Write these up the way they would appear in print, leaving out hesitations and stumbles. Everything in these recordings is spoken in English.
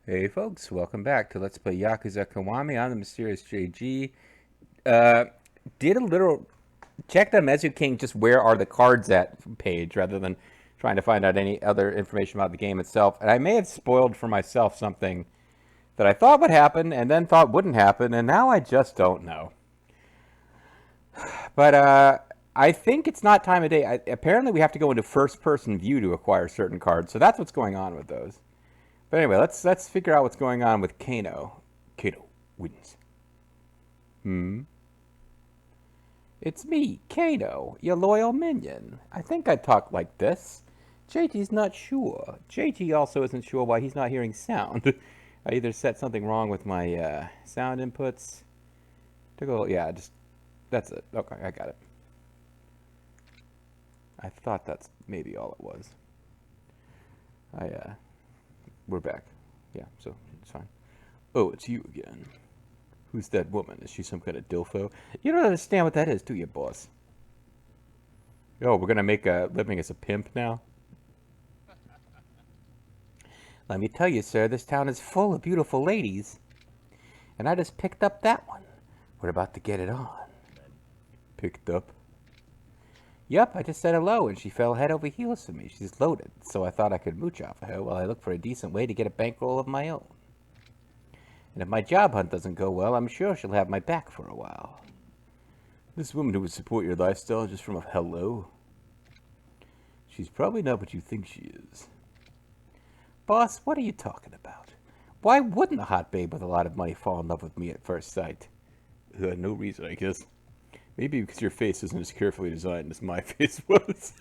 Hey folks, welcome back to Let's Play Yakuza Kiwami. I'm the Mysterious JG. Did a little check the MesuKing just where are the cards at page rather than trying to find out any other information about the game itself. And I may have spoiled for myself something that I thought would happen and then thought wouldn't happen, and now I just don't know. But I think it's not time of day. Apparently, we have to go into first-person view to acquire certain cards, so that's what's going on with those. But anyway, let's figure out what's going on with Kano. Kano wins. Hmm. It's me, Kano, your loyal minion. I think I talk like this. JT's not sure. JT also isn't sure why he's not hearing sound. I either set something wrong with my sound inputs. Took a little, yeah, just that's it. Okay, I got it. I thought that's maybe all it was. We're back. Yeah, so it's fine. Oh, it's you again. Who's that woman? Is she some kind of dilfo? You don't understand what that is, do you, boss? Oh, we're gonna make a living as a pimp now? Let me tell you, sir, this town is full of beautiful ladies. And I just picked up that one. We're about to get it on. Picked up? Yep, I just said hello and she fell head over heels for me. She's loaded, so I thought I could mooch off of her while I look for a decent way to get a bankroll of my own. And if my job hunt doesn't go well, I'm sure she'll have my back for a while. This woman who would support your lifestyle just from a hello? She's probably not what you think she is. Boss, what are you talking about? Why wouldn't a hot babe with a lot of money fall in love with me at first sight? No reason, I guess. Maybe because your face isn't as carefully designed as my face was.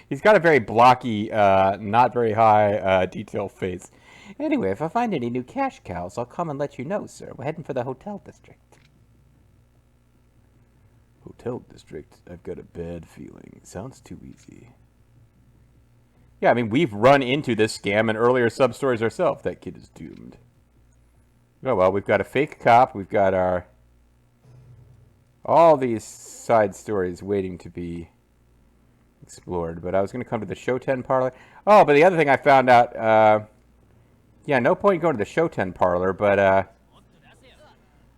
He's got a very blocky, not very high detail face. Anyway, if I find any new cash cows, I'll come and let you know, sir. We're heading for the hotel district. Hotel district? I've got a bad feeling. Sounds too easy. Yeah, I mean, we've run into this scam in earlier sub-stories ourselves. That kid is doomed. Oh, well, we've got a fake cop. We've got our... all these side stories waiting to be explored. But I was going to come to the Shoten parlor. Oh, but the other thing I found out... yeah, no point going to the Shoten parlor, but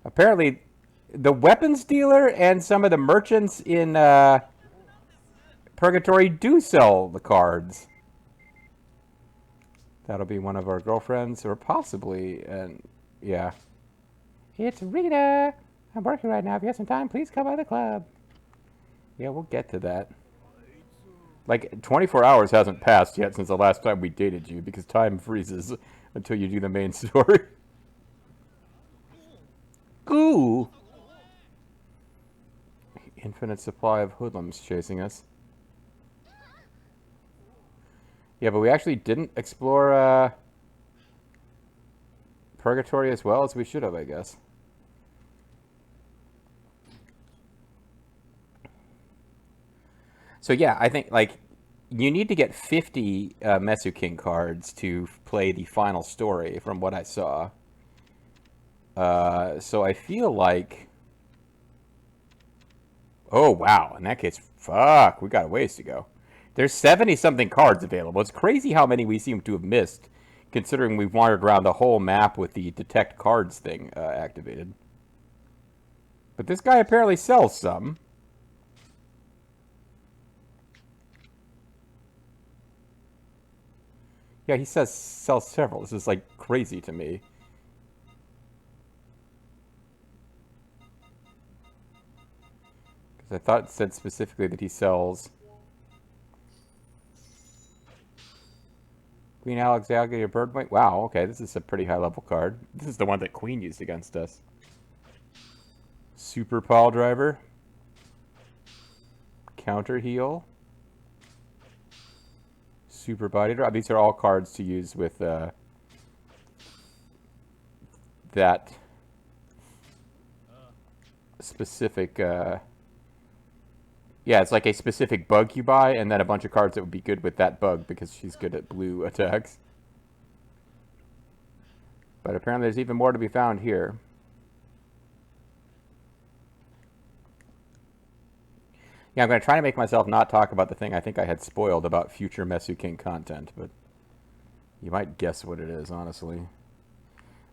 apparently the weapons dealer and some of the merchants in Purgatory do sell the cards. That'll be one of our girlfriends, or possibly, and yeah. It's Rita! I'm working right now. If you have some time, please come by the club. Yeah, we'll get to that. Like, 24 hours hasn't passed yet since the last time we dated you, because time freezes until you do the main story. Ooh! Infinite supply of hoodlums chasing us. Yeah, but we actually didn't explore Purgatory as well as we should have, I guess. So yeah, I think like you need to get 50 MesuKing cards to play the final story, from what I saw. So I feel like, oh wow, in that case, fuck, we got a ways to go. There's 70 something cards available. It's crazy how many we seem to have missed, considering we've wandered around the whole map with the detect cards thing activated. But this guy apparently sells some. Yeah, he says sells several. This is like crazy to me. Because I thought it said specifically that he sells Queen Alexandria Birdwing. Wow, okay, this is a pretty high level card. This is the one that Queen used against us. Super Paul Driver. Counter Heal. Super Body Drop. These are all cards to use with that specific... yeah, it's like a specific bug you buy, and then a bunch of cards that would be good with that bug because she's good at blue attacks. But apparently there's even more to be found here. Yeah, I'm going to try to make myself not talk about the thing I think I had spoiled about future MesuKing content, but you might guess what it is, honestly.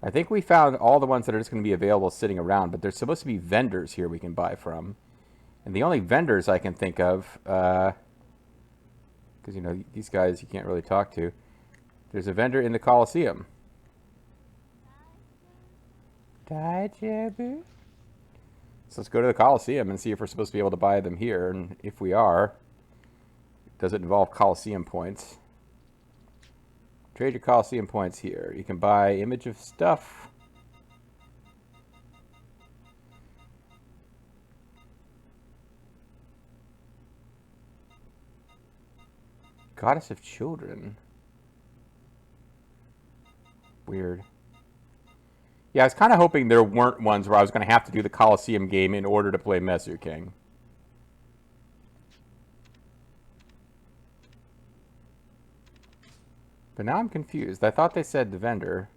I think we found all the ones that are just going to be available sitting around, but there's supposed to be vendors here we can buy from. And the only vendors I can think of, because, you know, these guys you can't really talk to. There's a vendor in the Coliseum. So let's go to the Coliseum and see if we're supposed to be able to buy them here. And if we are, does it involve Coliseum points? Trade your Coliseum points here. You can buy image of stuff. Goddess of Children. Weird. Yeah, I was kind of hoping there weren't ones where I was going to have to do the Coliseum game in order to play MesuKing. But now I'm confused. I thought they said the vendor.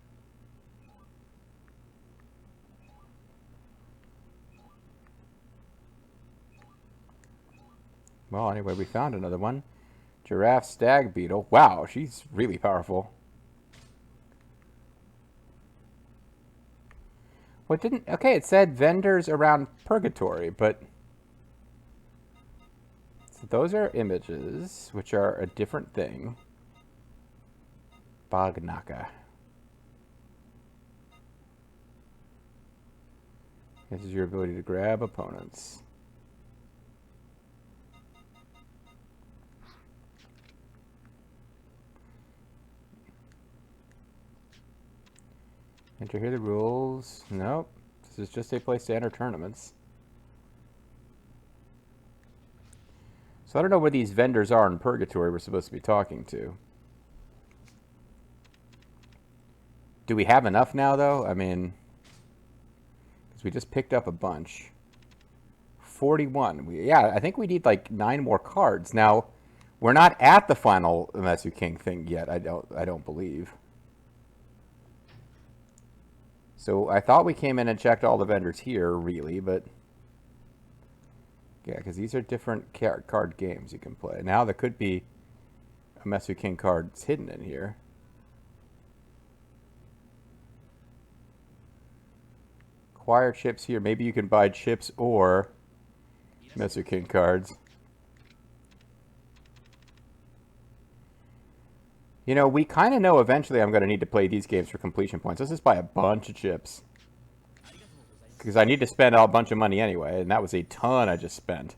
Well, anyway, we found another one. Giraffe Stag Beetle. Wow, she's really powerful. What didn't... Okay, it said vendors around Purgatory, but... So those are images, which are a different thing. Bagnaka. This is your ability to grab opponents. Enter here the rules. Nope. This is just a place to enter tournaments. So I don't know where these vendors are in Purgatory we're supposed to be talking to. Do we have enough now, though? I mean, because we just picked up a bunch. 41. Yeah, I think we need like 9 more cards. Now, we're not at the final MesuKing thing yet. I don't believe. So I thought we came in and checked all the vendors here, really, but yeah, because these are different card games you can play. Now there could be a MesuKing cards hidden in here. Acquire chips here. Maybe you can buy chips or MesuKing cards. You know, we kind of know eventually I'm going to need to play these games for completion points. Let's just buy a bunch of chips. Because I need to spend a bunch of money anyway, and that was a ton I just spent.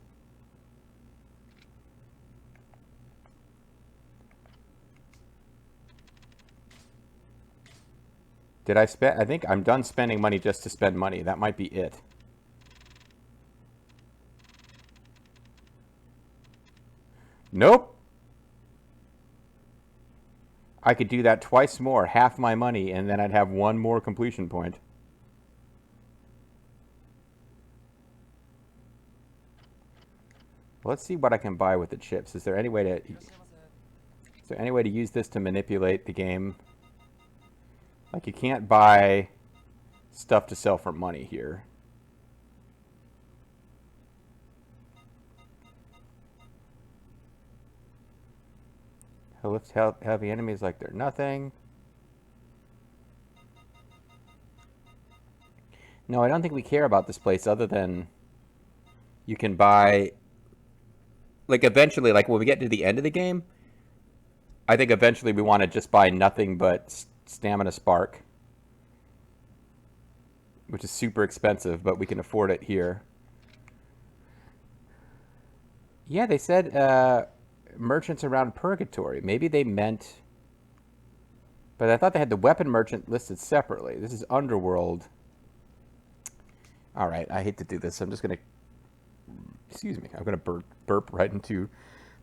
Did I spend? I think I'm done spending money just to spend money. That might be it. Nope. I could do that twice more, half my money, and then I'd have 1 more completion point. Let's see what I can buy with the chips. Is there any way to use this to manipulate the game? Like, you can't buy stuff to sell for money here. Lift heavy enemies like they're nothing. No, I don't think we care about this place other than you can buy... Like, eventually, like, when we get to the end of the game, I think eventually we want to just buy nothing but Stamina Spark. Which is super expensive, but we can afford it here. Yeah, they said merchants around Purgatory. Maybe they meant... But I thought they had the weapon merchant listed separately. This is Underworld. Alright, I hate to do this. I'm just going to... Excuse me. I'm going to burp right into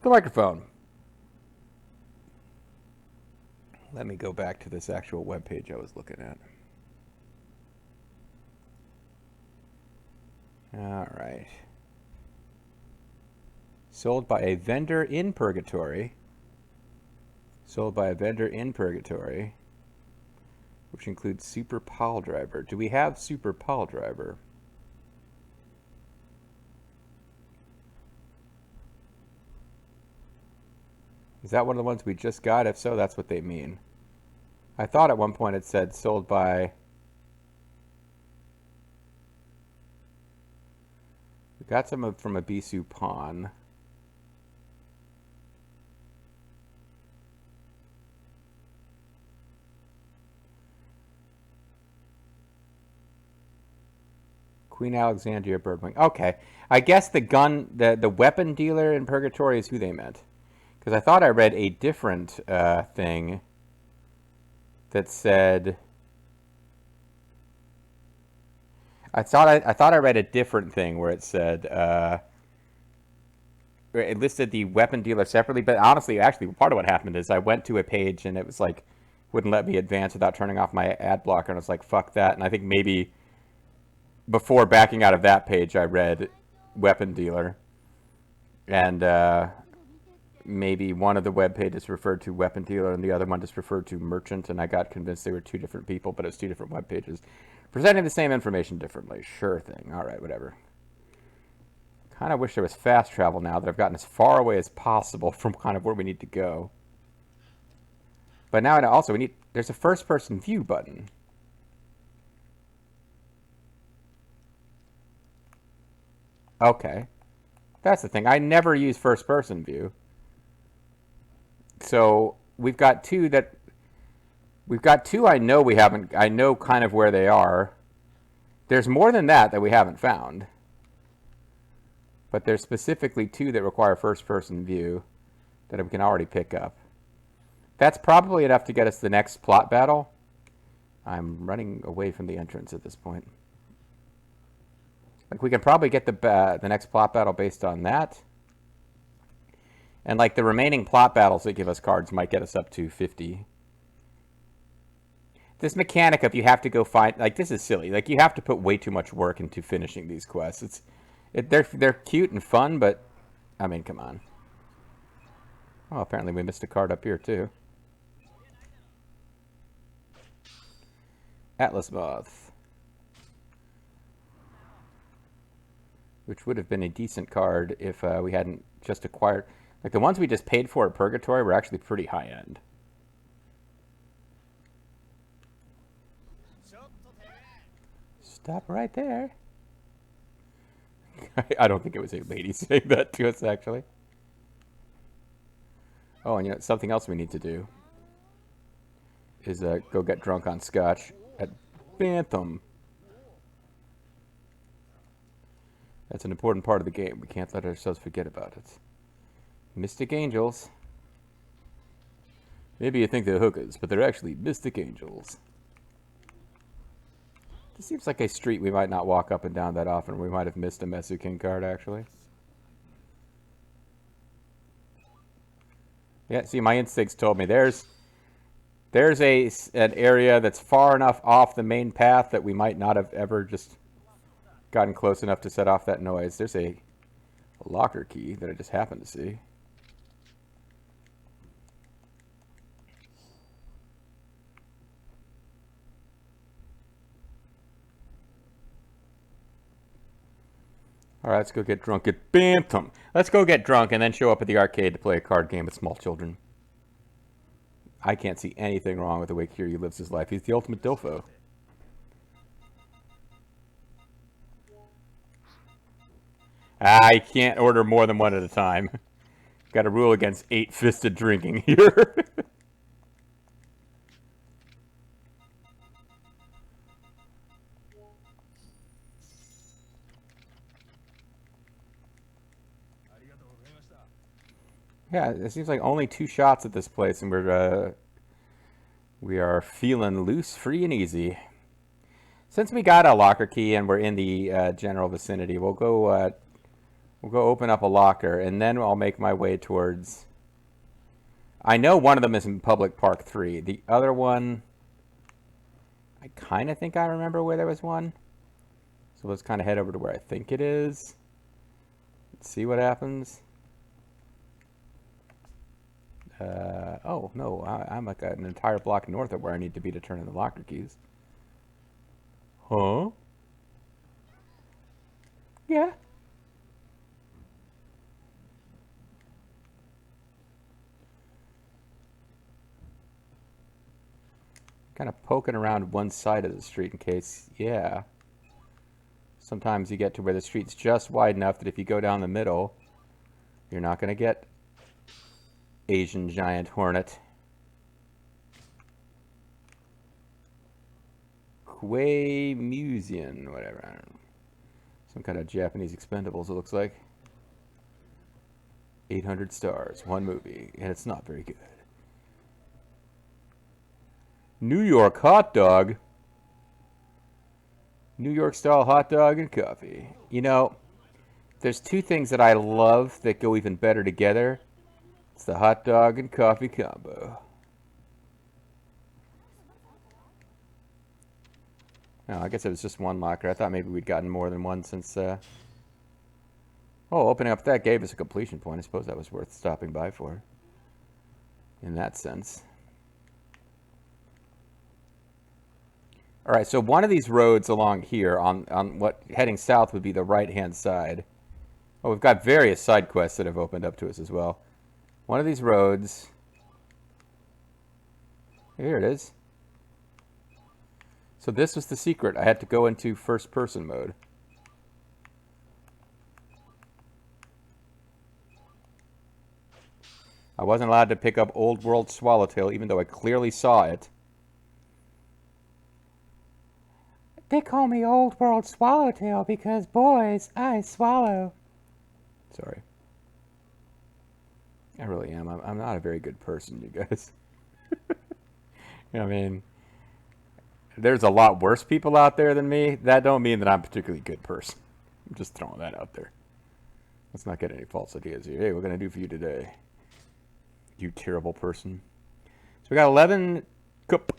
the microphone. Let me go back to this actual webpage I was looking at. Alright. Sold by a vendor in Purgatory. Sold by a vendor in Purgatory. Which includes Super Pile Driver. Do we have Super Pile Driver? Is that one of the ones we just got? If so, that's what they mean. I thought at one point it said sold by We got some from a Bisu pawn. Queen Alexandria Birdwing. Okay. I guess the weapon dealer in Purgatory is who they meant. Because I thought I read a different thing that said... I thought I read a different thing where it said... it listed the weapon dealer separately, but honestly, actually, part of what happened is I went to a page and it was like... wouldn't let me advance without turning off my ad blocker, and I was like, fuck that. And I think maybe... before backing out of that page, I read weapon dealer. And maybe one of the web pages referred to weapon dealer and the other one just referred to merchant, and I got convinced they were two different people, but it was two different web pages presenting the same information differently. Sure thing. All right, whatever. Kind of wish there was fast travel now that I've gotten as far away as possible from kind of where we need to go. But now also there's a first person view button. Okay. That's the thing. I never use first person view. So we've got two I know we haven't, I know kind of where they are. There's more than that we haven't found. But there's specifically two that require first person view that we can already pick up. That's probably enough to get us the next plot battle. I'm running away from the entrance at this point. Like, we can probably get the next plot battle based on that. And, like, the remaining plot battles that give us cards might get us up to 50. This mechanic of you have to go find... like, this is silly. Like, you have to put way too much work into finishing these quests. They're cute and fun, but... I mean, come on. Oh, apparently we missed a card up here, too. Atlas Moth. Which would have been a decent card if we hadn't just acquired... like, the ones we just paid for at Purgatory were actually pretty high-end. Stop right there. I don't think it was a lady saying that to us, actually. Oh, and you know, something else we need to do is go get drunk on scotch at Bantham. That's an important part of the game. We can't let ourselves forget about it. Mystic Angels. Maybe you think they're hookers, but they're actually Mystic Angels. This seems like a street we might not walk up and down that often. We might have missed a MesuKing card, actually. Yeah, see, my instincts told me there's an area that's far enough off the main path that we might not have ever just gotten close enough to set off that noise. There's a locker key that I just happened to see. Alright, let's go get drunk at Bantham. Let's go get drunk and then show up at the arcade to play a card game with small children. I can't see anything wrong with the way Kiryu lives his life. He's the ultimate dilfo. I can't order more than one at a time. Got a rule against eight-fisted drinking here. Yeah, it seems like only 2 shots at this place, and we are feeling loose, free, and easy. Since we got a locker key and we're in the general vicinity, we'll go open up a locker, and then I'll make my way towards... I know one of them is in Public Park 3. The other one, I kind of think I remember where there was one. So let's kind of head over to where I think it is. Let's see what happens. Oh, no, I'm like an entire block north of where I need to be to turn in the locker keys. Huh? Yeah. Kind of poking around one side of the street in case, yeah. Sometimes you get to where the street's just wide enough that if you go down the middle, you're not going to get Asian giant hornet. Kiwami, whatever. I don't know. Some kind of Japanese Expendables, it looks like. 800 stars, one movie, and it's not very good. New York hot dog. New York style hot dog and coffee. You know, there's two things that I love that go even better together. It's the hot dog and coffee combo. Oh, I guess it was just one locker. I thought maybe we'd gotten more than one since... Oh, opening up that gave us a completion point. I suppose that was worth stopping by for. In that sense. Alright, so one of these roads along here, on what heading south would be the right-hand side. Oh, we've got various side quests that have opened up to us as well. One of these roads... Here it is. So this was the secret. I had to go into first-person mode. I wasn't allowed to pick up Old World Swallowtail, even though I clearly saw it. They call me Old World Swallowtail because, boys, I swallow. Sorry. I really am. I'm not a very good person, you guys. I mean, there's a lot worse people out there than me. That don't mean that I'm a particularly good person. I'm just throwing that out there. Let's not get any false ideas here. Hey, what can I do for you today? You terrible person. So we got 11 cup.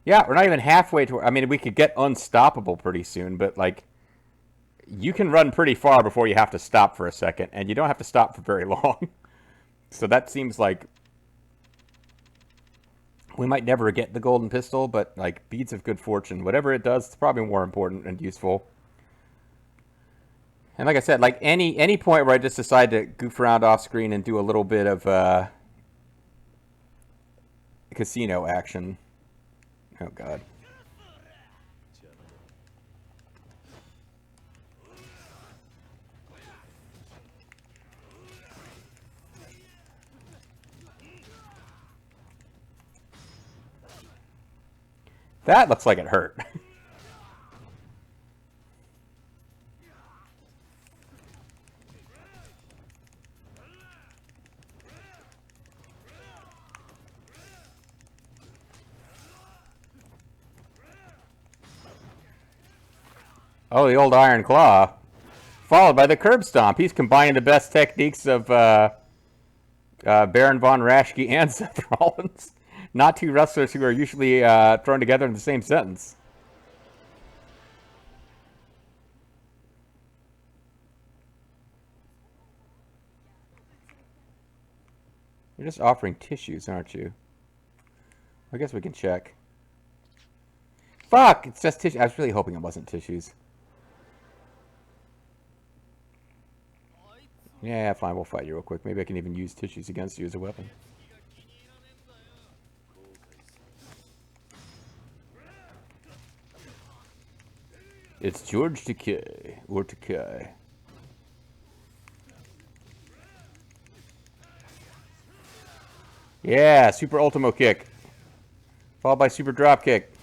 Yeah, we're not even halfway to... I mean, we could get unstoppable pretty soon, but, like, you can run pretty far before you have to stop for a second, and you don't have to stop for very long. So that seems like... We might never get the golden pistol, but, like, beads of good fortune. Whatever it does, it's probably more important and useful. And like I said, like, any point where I just decide to goof around off screen and do a little bit of casino action... Oh, God. That looks like it hurt. Oh, the old Iron Claw. Followed by the Curb Stomp. He's combining the best techniques of Baron Von Raschke and Seth Rollins. Not two wrestlers who are usually thrown together in the same sentence. You're just offering tissues, aren't you? I guess we can check. Fuck! It's just tissue. I was really hoping it wasn't tissues. Yeah, fine, we'll fight you real quick. Maybe I can even use tissues against you as a weapon. It's George Takei, or Takei. Yeah, super ultimo kick. Followed by super drop kick.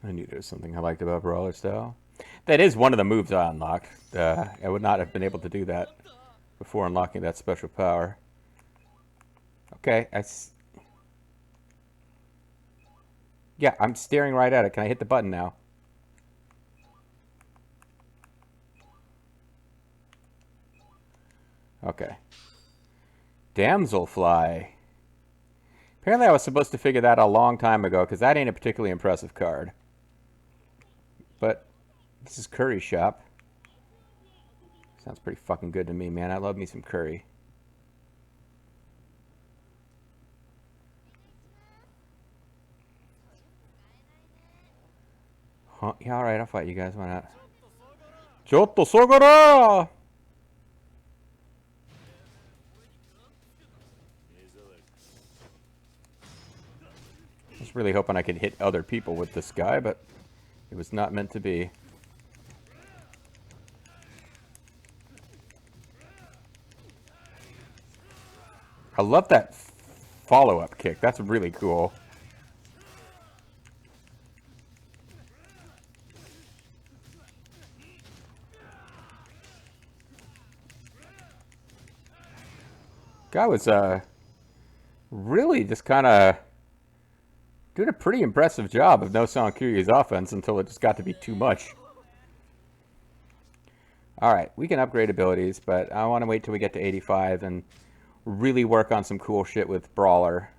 I knew there was something I liked about Brawler Style. That is one of the moves I unlocked. I would not have been able to do that before unlocking that special power. Okay, yeah, I'm staring right at it. Can I hit the button now? Okay. Damselfly. Apparently I was supposed to figure that out a long time ago, because that ain't a particularly impressive card. But this is Curry Shop. Sounds pretty fucking good to me, man. I love me some curry. Huh? Yeah, alright, I'll fight you guys. Why not? Chotto Sogara! Really hoping I could hit other people with this guy, but it was not meant to be. I love that follow-up kick. That's really cool. Guy was really just kind of doing a pretty impressive job of no Son Kiryu's offense until it just got to be too much. Alright, we can upgrade abilities, but I want to wait till we get to 85 and really work on some cool shit with Brawler.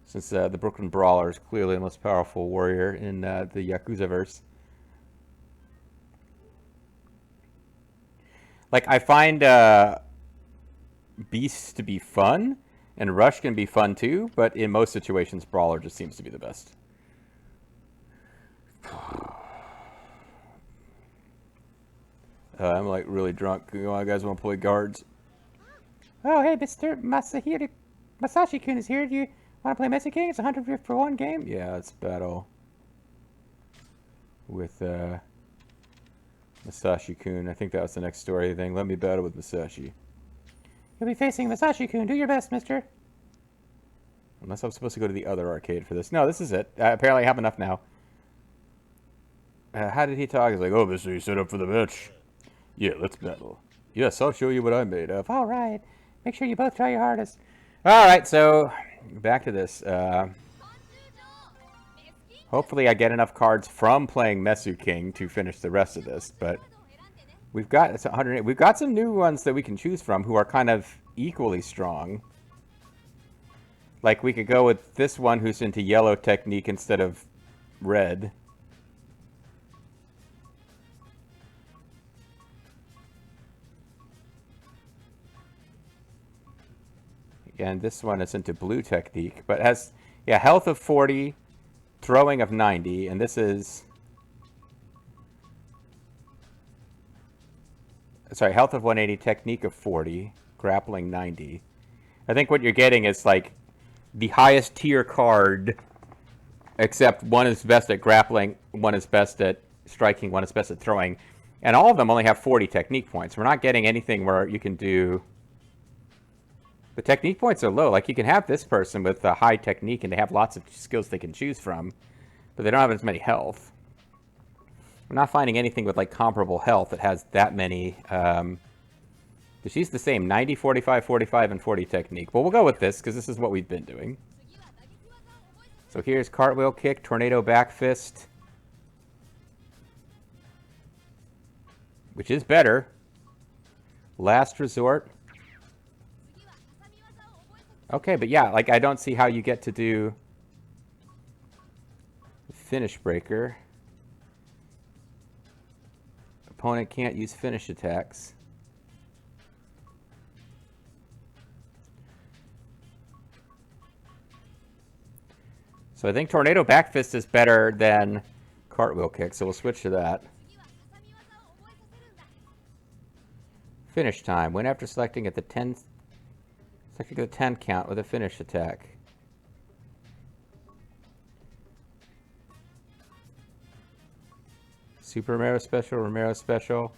Since the Brooklyn Brawler is clearly the most powerful warrior in the Yakuza-verse. Like, I find Beast to be fun, and Rush can be fun too, but in most situations, Brawler just seems to be the best. I'm like really drunk. You guys want to play guards? Oh, hey, Mr. Masahiro. Masashi-kun is here. Do you want to play MesuKing? It's a 100 for 1 game. Yeah, let's battle with Masashi-kun. I think that was the next story thing. Let me battle with Masashi. You'll be facing Masashi-kun. Do your best, mister. Unless I'm supposed to go to the other arcade for this. No, this is it. Apparently I have enough now. How did he talk? He's like, oh, mister, you set up for the match. Yeah, let's battle. Yes, I'll show you what I'm made of. All right. Make sure you both try your hardest. All right, so back to this. Hopefully I get enough cards from playing MesuKing to finish the rest of this, but we've got 108. We've got some new ones that we can choose from who are kind of equally strong. Like we could go with this one who's into yellow technique instead of red. And this one is into blue technique, but has, yeah, health of 40, throwing of 90, and this is, sorry, health of 180, technique of 40, grappling 90. I think what you're getting is like the highest tier card, except one is best at grappling, one is best at striking, one is best at throwing, and all of them only have 40 technique points. We're not getting anything where you can do... The technique points are low. Like, you can have this person with a high technique, and they have lots of skills they can choose from, but they don't have as many health. We're not finding anything with, like, comparable health that has that many. She's the same, 90, 45, 45, and 40 technique. But we'll go with this, because this is what we've been doing. So here's cartwheel kick, tornado back fist, which is better. Last resort. Okay, but yeah, like, I don't see how you get to do finish breaker. Opponent can't use finish attacks. So I think tornado back fist is better than cartwheel kick, so we'll switch to that. Finish time. Win after selecting at the 10 count with a finish attack. Super Romero special.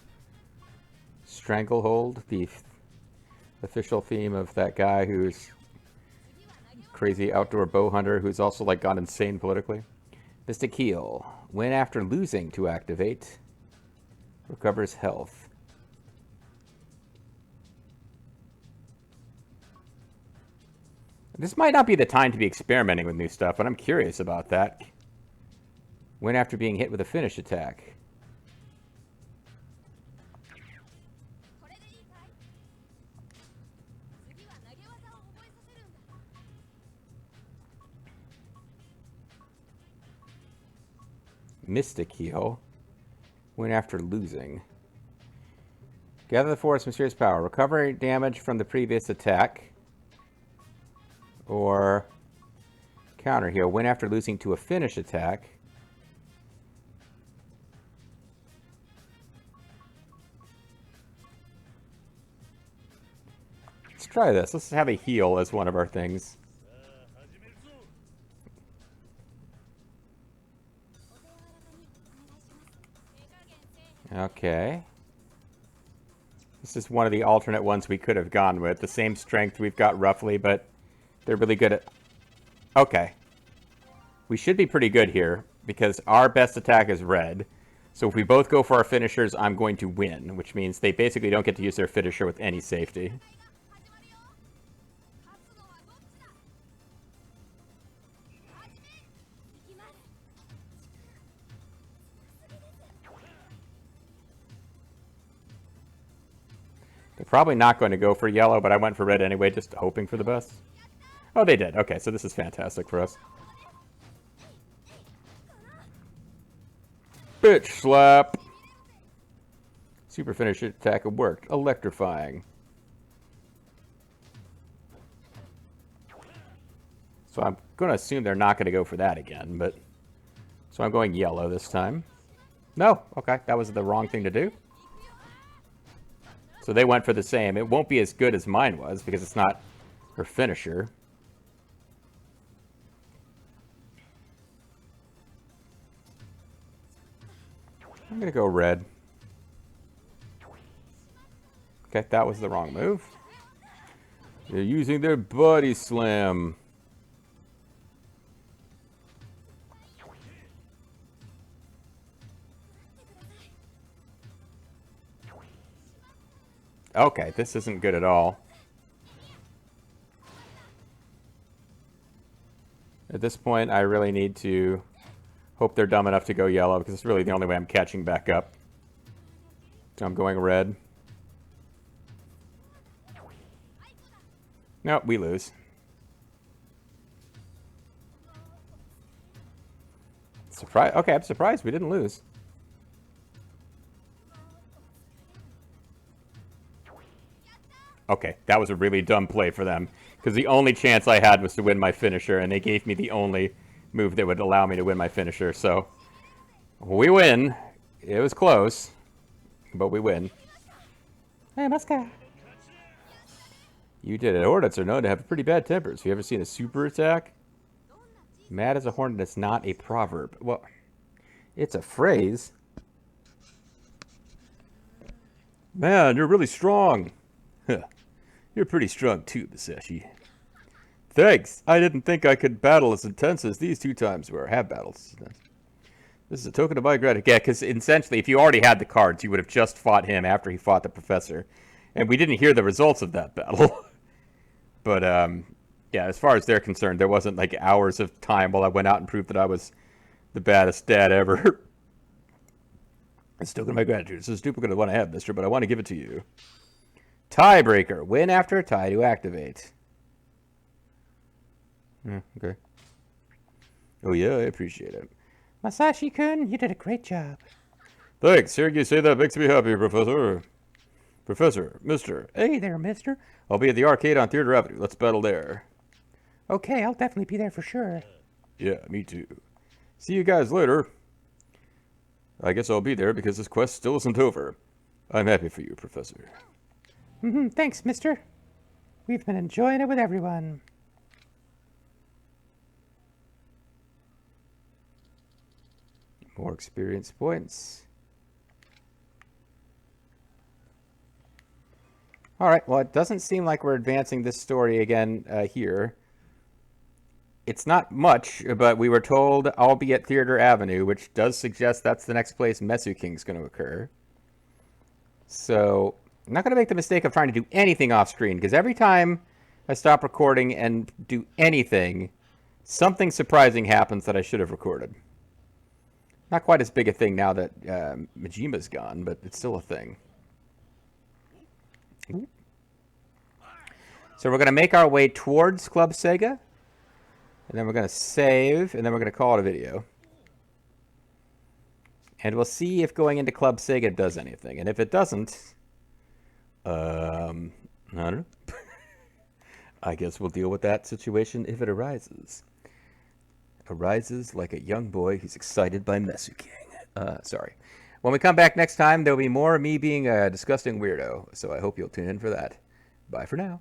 Stranglehold, the official theme of that guy who's crazy outdoor bow hunter who's also like gone insane politically. Mystic Heal. Win after losing to activate. Recovers health. This might not be the time to be experimenting with new stuff, but I'm curious about that. Win after being hit with a finish attack. Mystic Heal. Win after losing. Gather the force mysterious power. Recover damage from the previous attack. Or counter heal. Win after losing to a finish attack. Let's try this. Let's have a heal as one of our things. Okay. This is one of the alternate ones we could have gone with. The same strength we've got roughly, but they're really good at... Okay. We should be pretty good here, because our best attack is red. So if we both go for our finishers, I'm going to win, which means they basically don't get to use their finisher with any safety. They're probably not going to go for yellow, but I went for red anyway, just hoping for the best. Oh, they did. Okay, so this is fantastic for us. Bitch slap! Super finisher attack worked. Electrifying. So I'm going to assume they're not going to go for that again, but... So I'm going yellow this time. No! Okay, that was the wrong thing to do. So they went for the same. It won't be as good as mine was, because it's not her finisher. I'm going to go red. Okay, that was the wrong move. They're using their body slam. Okay, this isn't good at all. At this point, I really need to hope they're dumb enough to go yellow, because it's really the only way I'm catching back up. So I'm going red. Nope, we lose. Surprise! Okay, I'm surprised we didn't lose. Okay, that was a really dumb play for them, because the only chance I had was to win my finisher, and they gave me the only move that would allow me to win my finisher, so we win. It was close, but we win. Hey, Muska. You did it. Hornets are known to have pretty bad tempers. Have you ever seen a super attack? Mad as a hornet is not a proverb. Well, it's a phrase. Man, you're really strong. Huh. You're pretty strong too, Masashi. Thanks. I didn't think I could battle as intense as these 2 times where I have battles. This is a token of my gratitude. Yeah, because essentially, if you already had the cards, you would have just fought him after he fought the professor. And we didn't hear the results of that battle. But, yeah, as far as they're concerned, there wasn't, like, hours of time while I went out and proved that I was the baddest dad ever. It's still my gratitude. This is duplicate of the one I have, mister, but I want to give it to you. Tiebreaker. Win after a tie to activate. Okay. Oh, yeah, I appreciate it. Masashi-kun, you did a great job. Thanks. Hearing you say that makes me happy, Professor. Professor, mister. Hey there, mister. I'll be at the arcade on Theater Avenue. Let's battle there. Okay, I'll definitely be there for sure. Yeah, me too. See you guys later. I guess I'll be there because this quest still isn't over. I'm happy for you, Professor. Thanks, mister. We've been enjoying it with everyone. More experience points. Alright, well, it doesn't seem like we're advancing this story again here. It's not much, but we were told I'll be at Theater Avenue, which does suggest that's the next place MesuKing's going to occur. So, I'm not going to make the mistake of trying to do anything off screen, because every time I stop recording and do anything, something surprising happens that I should have recorded. Not quite as big a thing now that Majima's gone, but it's still a thing. Ooh. So we're going to make our way towards Club Sega, and then we're going to save, and then we're going to call it a video. And we'll see if going into Club Sega does anything. And if it doesn't, I don't know. I guess we'll deal with that situation if it arises. Arises like a young boy who's excited by MesuKing. Sorry. When we come back next time, there'll be more of me being a disgusting weirdo. So I hope you'll tune in for that. Bye for now.